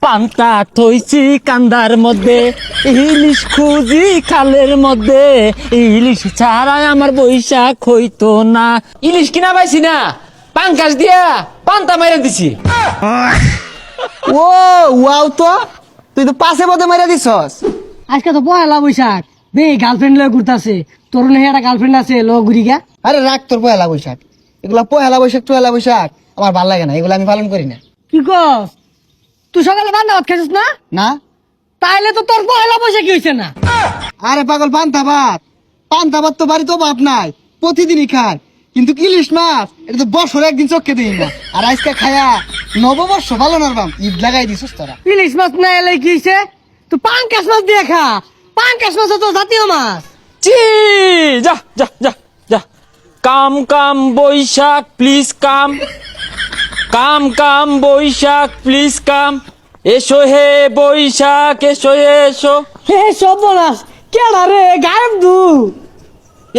পান্তা থইছি কান্দার মধ্যে, ইলিশ খুঁজি খালের মধ্যে, ইলিশ ছাড়া আমার বৈশাখ হইতো না। ইলিশ কিনা পাইছি না, পাঙ্কাশ দিয়া পান্তা মাইরা দিছি। ও ওয়াও, তো তুই তো পাশে পথে মেরে দিছস। আজকে তো পয়লা বৈশাখ, বে গার্লফ্রেন্ড লয়ে ঘুরতাছে। তোর নেই একটা গার্লফ্রেন্ড আছে, লো ঘুরি গা। আরে রাখ তোর পয়লা বৈশাখ, এগুলা পয়লা বৈশাখ টয়লা বৈশাখ আমার ভাল লাগে না, এগুলো আমি পালন করি না। কি কস? তুই সকালে বান্ধা ভাত খাইছিস না? না তাইলে তো তোর পয়লা বৈশাখই হইছে না। আরে পাগল, পান্তা ভাত তো বাড়ি তো বাপ নাই, প্রতিদিনই খায়। কিন্তু ইলিশ মাছ এটা তো বছরে একদিন চোখে দিই না। আর আজকে খায়া নববর্ষ পালন আরবাম, ঈদ লাগাই দিছিস তোরা। ইলিশ মাছ না এলে কি হইছে? তুই পাঙ্কাশ মাছ দিয়ে খা। পাঙ্কাশ মাছ তো জাতীয় মাছ। চি যা যা যা যা। Come come Baishakh please come, come come Baishakh please come, এসো হে বৈশাখ এসো এসো, হে সর্বনাশ, কেডা রে গায়েব দু।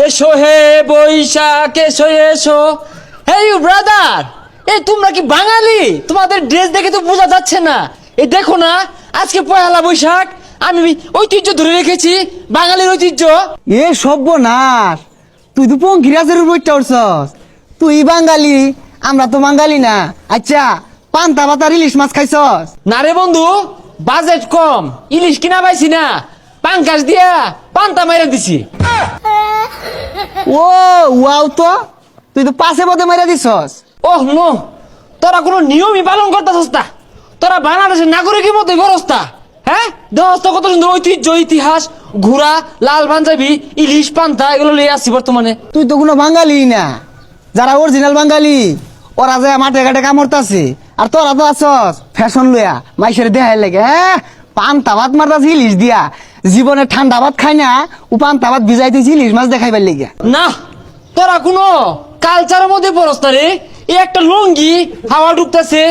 এসো হে বৈশাখ এসো এসো। হে ইউ ব্রাদার, এই তোমরা কি বাঙালি? তোমাদের ড্রেস দেখে তো বোঝা যাচ্ছে না। এই দেখো না, আজকে পয়লা বৈশাখ, আমি ঐতিহ্য ধরে রেখেছি, বাঙালির ঐতিহ্য। এ সর্বনাশ, তুই তো পঙ্খিরাজের বইটা উঠছস। তুই বাঙালি, আমরা তো বাঙালি না। আচ্ছা, পান্তা ভাত ইলিশ মাছ খাইছস? না রে বন্ধু, বাজেট কম, ইলিশ কিনা পাইছি না, পাঙ্কাশ দিয়া পান্তা মাইরা দিছি। ও ওয়াও, তো তুই তো পাশে পথে মেরে দিছস। ওহ নো, তোরা কোনো নিয়মই পালন করতেছস না। তোরা বাংলাদেশের নাগরিকের মতোই বরস্তা। হ্যাঁ, দোস্ত কত সুন্দর ঐতিহ্য, ইতিহাস, ঘোড়া, লাল পাঞ্জাবি, ইলিশ পান্তা এগুলো লিয়ে আসছি বর্তমানে। তুই তো কোনো বাঙালি না। যারা অরিজিনাল বাঙালি ওরা যায় মাঠে ঘাটে কামড়তাছে, আর তোরা তো আছস ফ্যাশন লইয়া মাইসের দেখাই লাগে। হ্যাঁ, পান্তা ভাত মারতাছি ইলিশ দিয়া। জীবনে ঠান্ডা ভাত খাই না, ও পান্তা ভাত ভিজাইতেছি ইলিশ মাছ দেখাইবার লেগে। না, তোরা কোনো কালচারের মধ্যে পরস্তা রে। এই একটা লুঙ্গি হাওয়া ঢুকতেছে,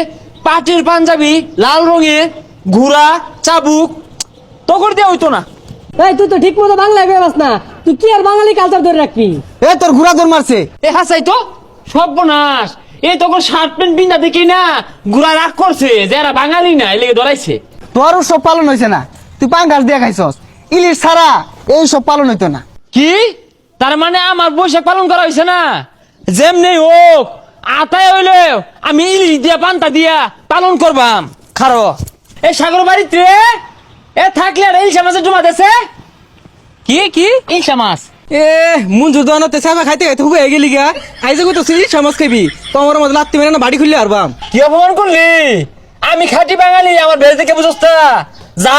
পাটের পাঞ্জাবি লাল রঙের, ঘোড়া চাবুক, তখন দিয়ে হইতো না। এই তুই তো ঠিক মতো বাংলায় বেবাস না। তুই কি আর বাঙালি কালচার ধরে রাখবি? এ তোর ঘোড়া দৌড় মারছে। এ হাসাই তো সর্বনাশ। এ তখন শার্ট প্যান্ট পিন্ধা দেখি না, ঘোড়া রাগ করছে যে এরা বাঙালি না, এলেগে ধরাইছে। তোর সব পালন হয়েছে না, তুই পাঙ্গাস দিয়া খাইছস। ইলিশ ছাড়া এই সব পালন হইতো না। কি তার মানে আমার বৈশাখ পালন করা হয়েছে না? যেমনি হোক, আতায় হইলে আমি ইলিশ দিয়া পান্তা দিয়া পালন করবাম। খারো এ সাগর বাড়িতে এ থাকলে আর ইলশা মাছের জমা দেছে। কি কি ইলশা মাছ? এ মুঞ্জুর দোকানতে চাপা খাইতে খাইতে হুয়ে গেলি গা। আইজে কই তো সিরিজ সমাজ খাবি, তোমার মধ্যে লাত্তি মেরে না বাড়ি খুললে আরবাম। কি অপমান করলি? আমি খাঁটি বাঙালি, আমার বেশ দেখে বুঝছ তা? যা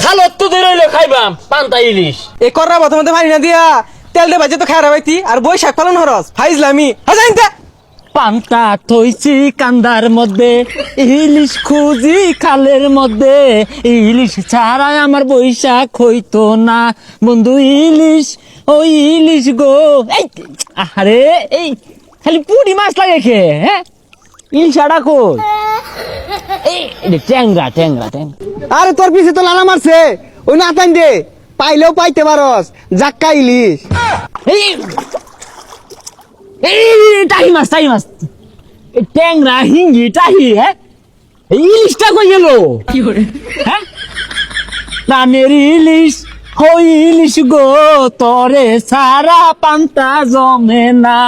খালত তো রইলো খাইবাম পান্তা ইলিশ। এ কররা প্রথমতে পানি না দিয়া তেল দে বাজে তো খায় রাবাইতি আর বৈশাখ পালন হরস ফাইজলামি হাজাইনতা। পান্তা থইছি কান্দার মধ্যে, ইলিশ খুঁজি খালের মধ্যে, ইলিশ ছাড়া আমার বৈশাখ হইতো না। বন্ধু ইলিশ, ওই ইলিশ গো। এই আরে, এই খালি পুঁটি মাছ লাগে খে। হ্যাঁ, ইলিশ আড়া কই? এই ট্যাংরা ট্যাংরা ট্যাংরা। আরে তোর পিছে তো লালা মারছে, ওই না আতাইন দে, পাইলেও পাইতে পারস। জাক্কা ইলিশ। এই এই টাহি মাছ, টাহি মাছ, ট্যাংরা হিঙ্গি টাহি। হ্যাঁ, ইলিশটা কই গেল? হ্যাঁ, প্রাণের ইলিশ, হই ইলিশ গো, তরে সারা পান্তা জমে না।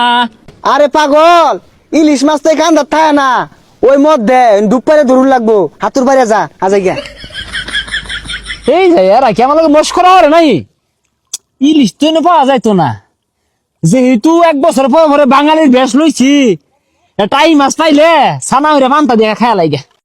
আরে পাগল, ইলিশ মাছ তো কান্দার থাকে না, ওই মধ্যে ডুব পারে ধরুন লাগবো। হাতুর পারে যা, আজা গিয়া। এই যে এরা কি আমার মস্করা করে নাই? ইলিশ তো এনে পাওয়া যাইতো না, যেহেতু 1 বছর পরে বাঙালির বেশ লইছি, টাই মাছ পাইলে সানা হইরে পান্তা দিয়ে খায়া লাগে।